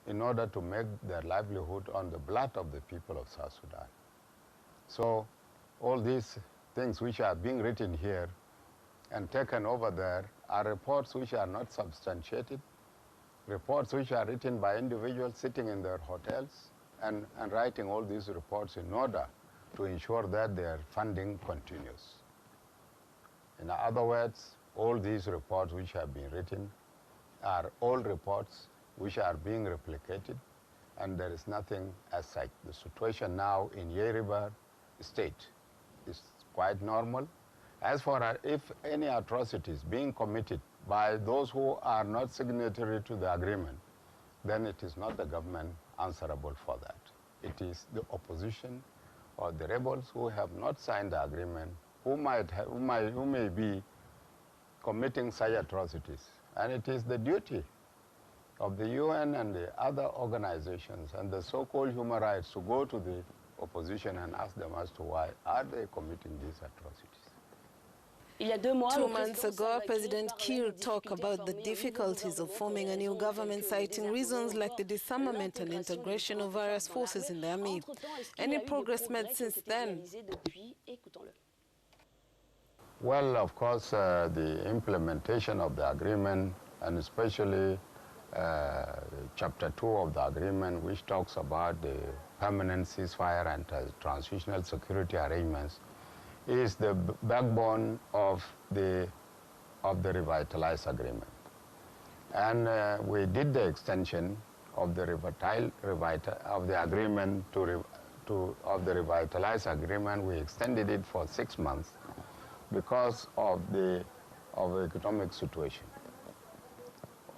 in order to make their livelihood on the blood of the people of South Sudan. So all these things which are being written here and taken over there are reports which are not substantiated, reports which are written by individuals sitting in their hotels and writing all these reports in order to ensure that their funding continues. In other words, all these reports which have been written are old reports which are being replicated, and there is nothing as such. The situation now in Yerebar state is quite normal. As for if any atrocities being committed by those who are not signatory to the agreement, then it is not the government answerable for that. It is the opposition or the rebels who have not signed the agreement who may be committing such atrocities. And it is the duty of the UN and the other organizations and the so-called human rights to go to the opposition and ask them as to why are they committing these atrocities. 2 months ago, President Kiir talked about the difficulties of forming a new government, citing reasons like the disarmament and integration of various forces in the army. Any progress made since then? Well, of course, the implementation of the agreement, and especially Chapter 2 of the agreement, which talks about the permanent ceasefire and transitional security arrangements, is the backbone of the revitalized agreement. And we did the extension of the agreement of the revitalized agreement. We extended it for 6 months because of the economic situation.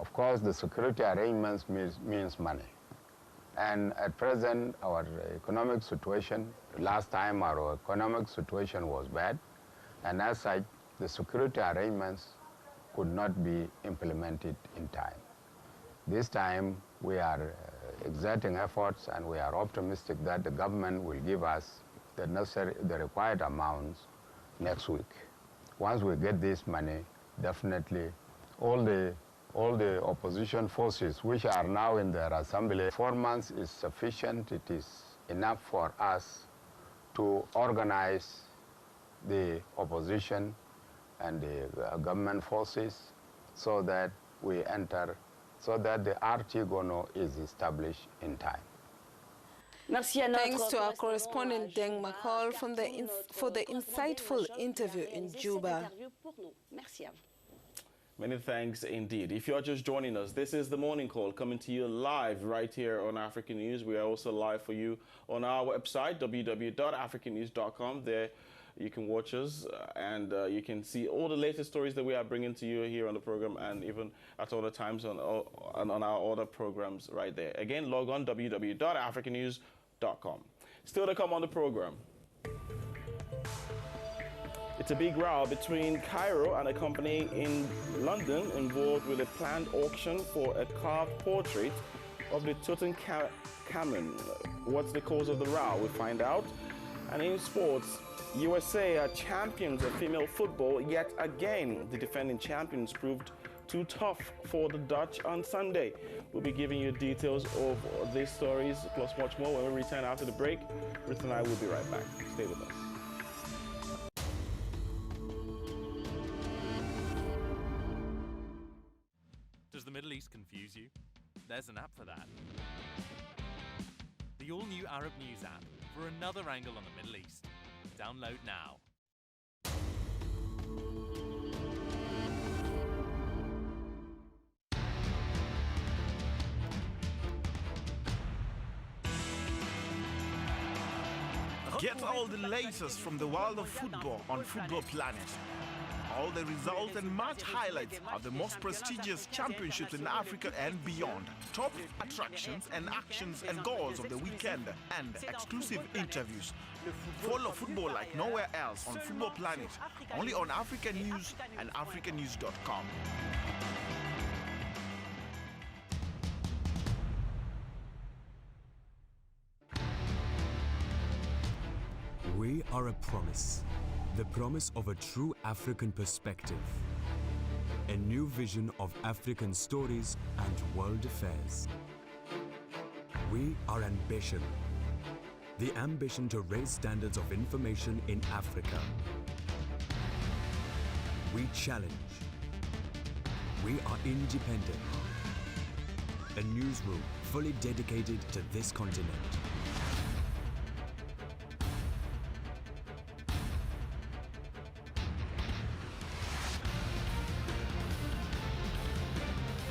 Of course, the security arrangements means money. And at present, our economic situation, last time our economic situation was bad, and as such, the security arrangements could not be implemented in time. This time, we are exerting efforts, and we are optimistic that the government will give us the required amounts next week. Once we get this money, definitely all the opposition forces which are now in their assembly, 4 months is sufficient. It is enough for us to organize the opposition and the government forces so that we enter, so that the Artigono is established in time. Thanks to our correspondent Deng Makol for the insightful interview in Juba. Many thanks indeed. If you're just joining us, this is The Morning Call coming to you live right here on African News. We are also live for you on our website, www.africannews.com. There you can watch us and you can see all the latest stories that we are bringing to you here on the program, and even at other times on our other programs right there. Again, log on www.africannews.com. Still to come on the program. It's a big row between Cairo and a company in London involved with a planned auction for a carved portrait of the Tutankhamun. What's the cause of the row? We'll find out. And in sports, USA are champions of female football yet again. The defending champions proved too tough for the Dutch on Sunday. We'll be giving you details of these stories plus much more when we return after the break. Ruth and I will be right back. Stay with us. Does the Middle East confuse you? There's an app for that. The all-new Arab News app for another angle on the Middle East. Download now. Get all the latest from the world of football on Football Planet. All the results and match highlights of the most prestigious championships in Africa and beyond. Top attractions and actions and goals of the weekend and exclusive interviews. Follow football like nowhere else on Football Planet, only on African News and africannews.com. We are a promise. The promise of a true African perspective. A new vision of African stories and world affairs. We are ambition. The ambition to raise standards of information in Africa. We challenge. We are independent. A newsroom fully dedicated to this continent.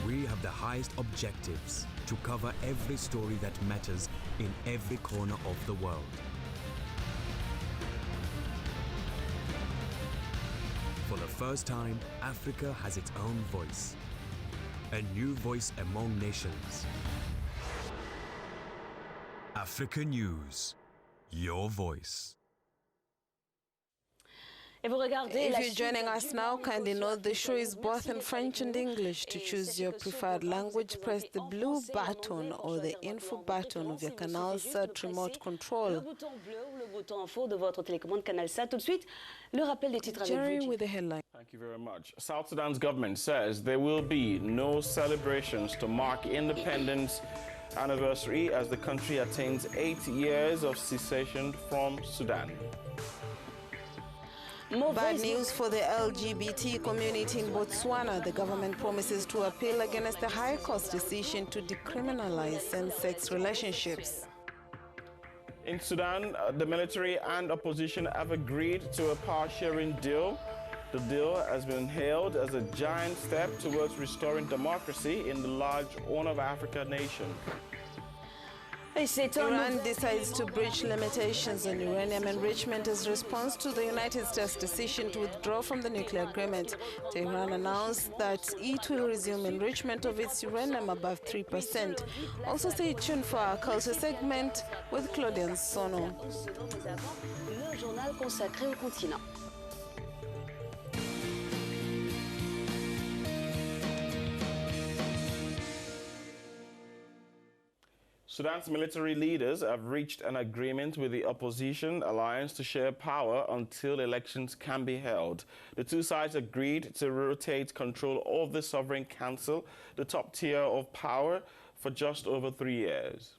We have the highest objectives to cover every story that matters in every corner of the world. For the first time, Africa has its own voice. A new voice among nations. Africa News, your voice. If you're joining us now, kindly note the show is both in French and English. To choose your preferred language, press the blue button or the info button of your Canal Sat remote control. Jerry with the headline. Thank you very much. South Sudan's government says there will be no celebrations to mark independence anniversary as the country attains 8 years of secession from Sudan. Bad news for the LGBT community in Botswana. The government promises to appeal against the High Court's decision to decriminalize same-sex relationships. In Sudan, the military and opposition have agreed to a power-sharing deal. The deal has been hailed as a giant step towards restoring democracy in the large Horn of Africa nation. Iran decides to breach limitations on uranium enrichment as response to the United States' decision to withdraw from the nuclear agreement. Tehran announced that it will resume enrichment of its uranium above 3%. Also stay tuned for our culture segment with Claudian Sono. Le journal consacré au continent. Sudan's military leaders have reached an agreement with the opposition alliance to share power until elections can be held. The two sides agreed to rotate control of the Sovereign Council, the top tier of power, for just over 3 years.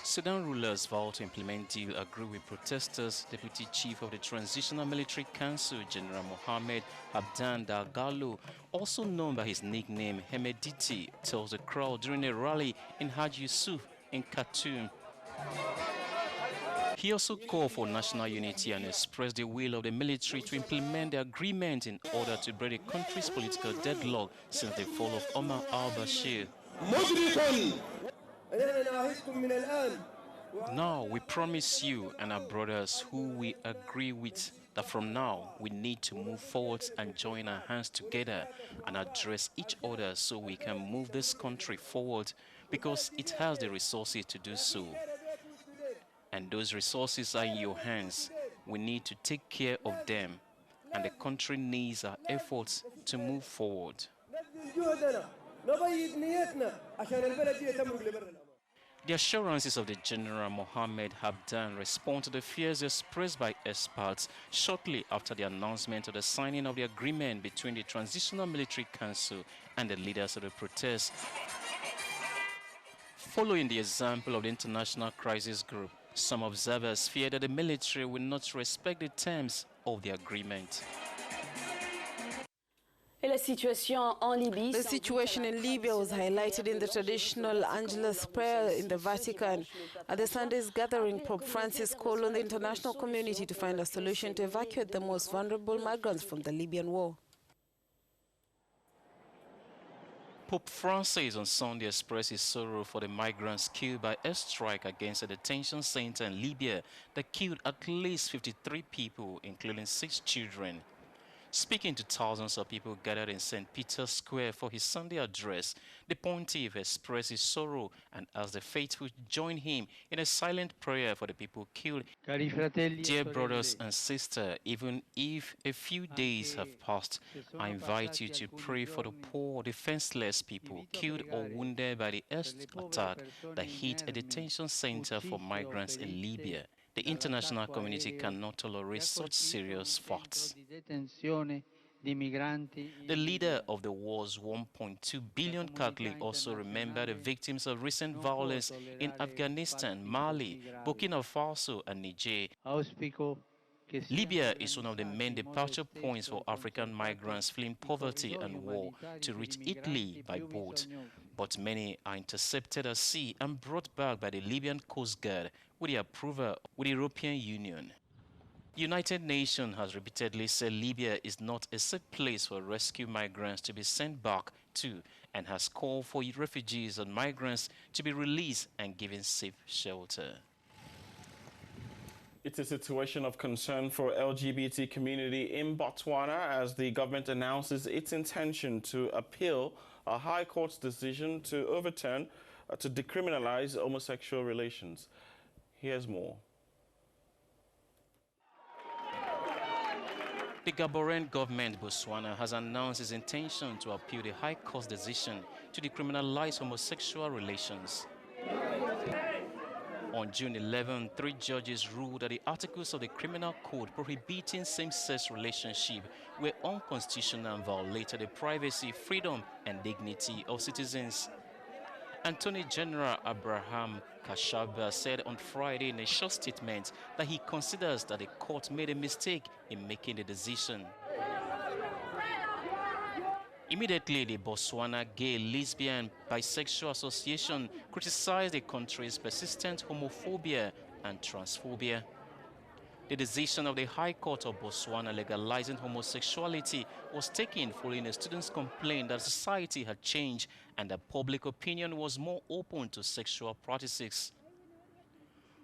Sudan rulers vowed to implement deal agree with protesters. Deputy Chief of the Transitional Military Council, General Mohammed Abdan Dagalo, also known by his nickname Hemediti, tells the crowd during a rally in Haj Yusuf in Khartoum. He also called for national unity and expressed the will of the military to implement the agreement in order to break the country's political deadlock since the fall of Omar al-Bashir. Now we promise you and our brothers who we agree with that from now we need to move forward and join our hands together and address each other so we can move this country forward because it has the resources to do so. And those resources are in your hands. We need to take care of them and the country needs our efforts to move forward. The assurances of the General Mohammed Habdan respond to the fears expressed by experts shortly after the announcement of the signing of the agreement between the Transitional Military Council and the leaders of the protests. Following the example of the International Crisis Group, some observers fear that the military will not respect the terms of the agreement. The situation in Libya was highlighted in the traditional Angelus prayer in the Vatican. At the Sunday's gathering, Pope Francis called on the international community to find a solution to evacuate the most vulnerable migrants from the Libyan war. Pope Francis on Sunday expressed his sorrow for the migrants killed by a strike against a detention center in Libya that killed at least 53 people, including 6 children. Speaking to thousands of people gathered in St. Peter's Square for his Sunday address, the pontiff expressed his sorrow and asked the faithful to join him in a silent prayer for the people killed. Dear brothers and sisters, even if a few days have passed, I invite you to pray for the poor, defenseless people killed or wounded by the air attack that hit a detention center for migrants in Libya. The international community cannot tolerate such serious facts. The leader of the war's 1.2 billion Catholic also remembered the victims of recent violence in Afghanistan, Mali, Burkina Faso and Niger. Libya is one of the main departure points for African migrants fleeing poverty and war to reach Italy by boat. But many are intercepted at sea and brought back by the Libyan Coast Guard with the approval of the European Union. The United Nations has repeatedly said Libya is not a safe place for rescue migrants to be sent back to and has called for refugees and migrants to be released and given safe shelter. It's a situation of concern for LGBT community in Botswana as the government announces its intention to appeal a High Court's decision to overturn, to decriminalize homosexual relations. Here's more. The Gaborone government, Botswana, has announced its intention to appeal the High Court's decision to decriminalize homosexual relations. On June 11, 3 judges ruled that the articles of the Criminal Code prohibiting same-sex relationships were unconstitutional and violated the privacy, freedom, and dignity of citizens. Attorney General Abraham Kashaba said on Friday in a short statement that he considers that the court made a mistake in making the decision. Immediately, the Botswana Gay, Lesbian, Bisexual Association criticized the country's persistent homophobia and transphobia. The decision of the High Court of Botswana legalizing homosexuality was taken following a student's complaint that society had changed and that public opinion was more open to sexual practices.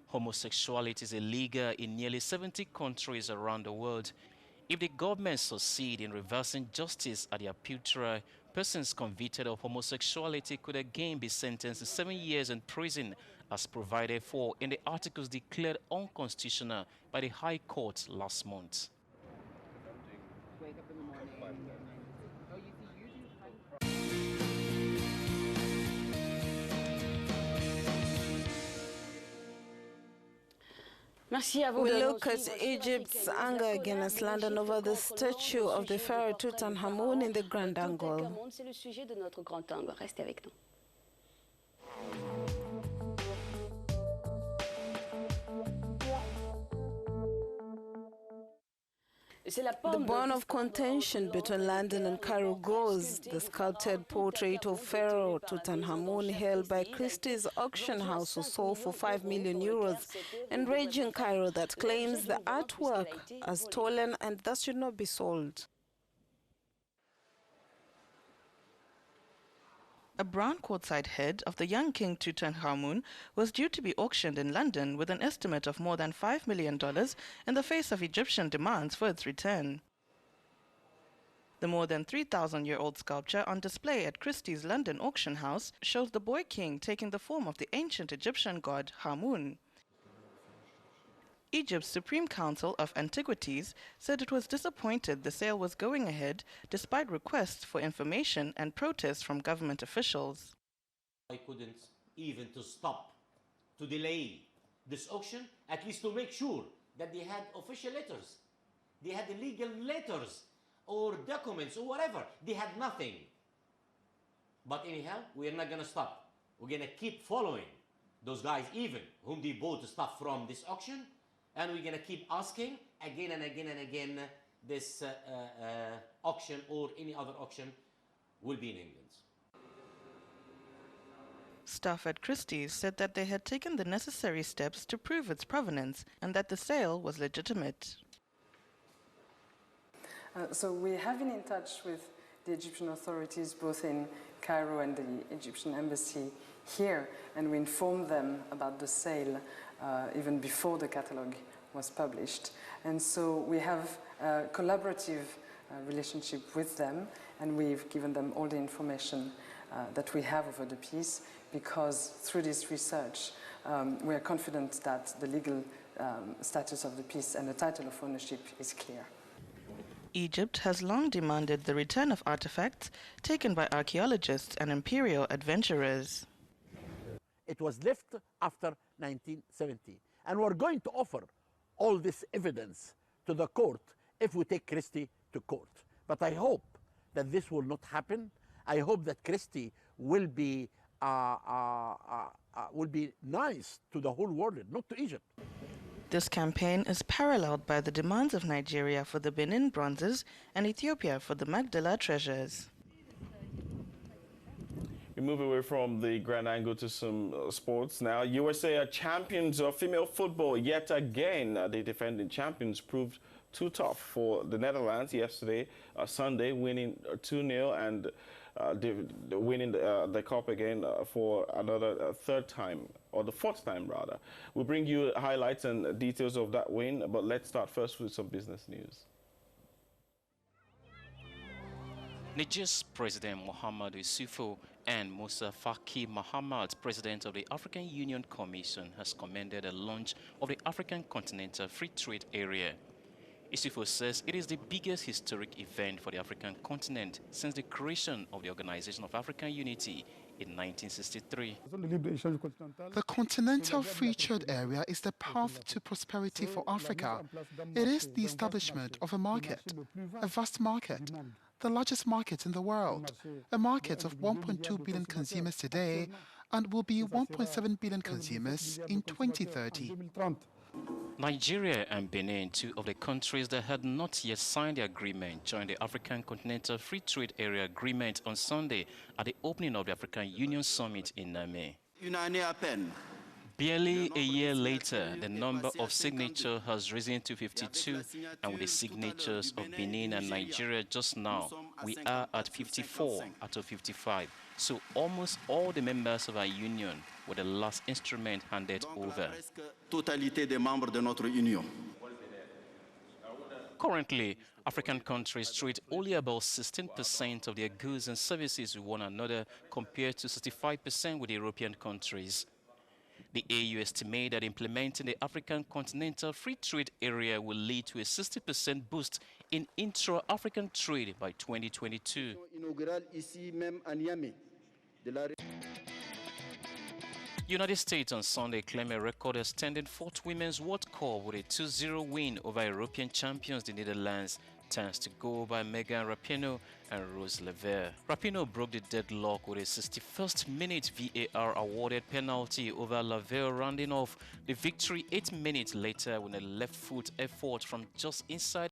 Homosexuality is illegal in nearly 70 countries around the world. If the government succeed in reversing justice at the appeal trial, persons convicted of homosexuality could again be sentenced to 7 years in prison, as provided for in the articles declared unconstitutional by the High Court last month. We look at Egypt's anger against London over the statue of the pharaoh Tutankhamun in the Grand Angle. C'est le sujet de notre grand angle. Restez avec nous. The bone of contention between London and Cairo goes the sculpted portrait of Pharaoh Tutankhamun held by Christie's auction house was sold for €5 million, enraging Cairo that claims the artwork as stolen and thus should not be sold. A brown quartzite head of the young King Tutankhamun was due to be auctioned in London with an estimate of more than $5 million in the face of Egyptian demands for its return. The more than 3,000-year-old sculpture on display at Christie's London auction house shows the boy king taking the form of the ancient Egyptian god Hamun. Egypt's Supreme Council of Antiquities said it was disappointed the sale was going ahead despite requests for information and protests from government officials. I couldn't even to delay this auction, at least to make sure that they had official letters. They had illegal letters or documents or whatever. They had nothing. But anyhow, we're not going to stop. We're going to keep following those guys even whom they bought the stuff from this auction. And we're going to keep asking again and again and again this auction or any other auction will be in England. Staff at Christie's said that they had taken the necessary steps to prove its provenance and that the sale was legitimate. So we have been in touch with the Egyptian authorities both in Cairo and the Egyptian embassy here, and we informed them about the sale even before the catalogue was published. And so we have a collaborative relationship with them, and we've given them all the information that we have over the piece, because through this research we are confident that the legal status of the piece and the title of ownership is clear. Egypt has long demanded the return of artifacts taken by archaeologists and imperial adventurers. It was left after 1970. And we're going to offer all this evidence to the court if we take Christie to court. But I hope that this will not happen. I hope that Christie will be nice to the whole world, not to Egypt. This campaign is paralleled by the demands of Nigeria for the Benin bronzes and Ethiopia for the Magdala treasures. We move away from the grand angle to some sports now. USA are champions of female football yet again. The defending champions proved too tough for the Netherlands yesterday, Sunday, winning 2-0 and winning the cup again for another third time, or the fourth time rather. We'll bring you highlights and details of that win, but let's start first with some business news. Niger's President Muhammadu Issoufou and Musa Faki Mahamat, President of the African Union Commission, has commended the launch of the African Continental Free Trade Area. Issoufou says it is the biggest historic event for the African continent since the creation of the Organization of African Unity in 1963. The Continental Free Trade Area is the path to prosperity for Africa. It is the establishment of a market, a vast market, the largest market in the world, a market of 1.2 billion consumers today and will be 1.7 billion consumers in 2030. Nigeria and Benin, two of the countries that had not yet signed the agreement, joined the African Continental Free Trade Area Agreement on Sunday at the opening of the African Union Summit in Niamey. Barely a year later, the number of signatures has risen to 52, and with the signatures of Benin and Nigeria just now, we are at 54 out of 55. So almost all the members of our union were the last instrument handed over. Currently, African countries trade only about 16% of their goods and services with one another, compared to 65% with European countries. The AU estimates that implementing the African Continental Free Trade Area will lead to a 60% boost in intra-African trade by 2022. United States on Sunday claimed a record-extending fourth Women's World Cup with a 2-0 win over European champions the Netherlands, thanks to goal by Megan Rapinoe and Rose Lever. Rapinoe broke the deadlock with a 61st minute VAR awarded penalty over Lever, rounding off the victory 8 minutes later with a left foot effort from just inside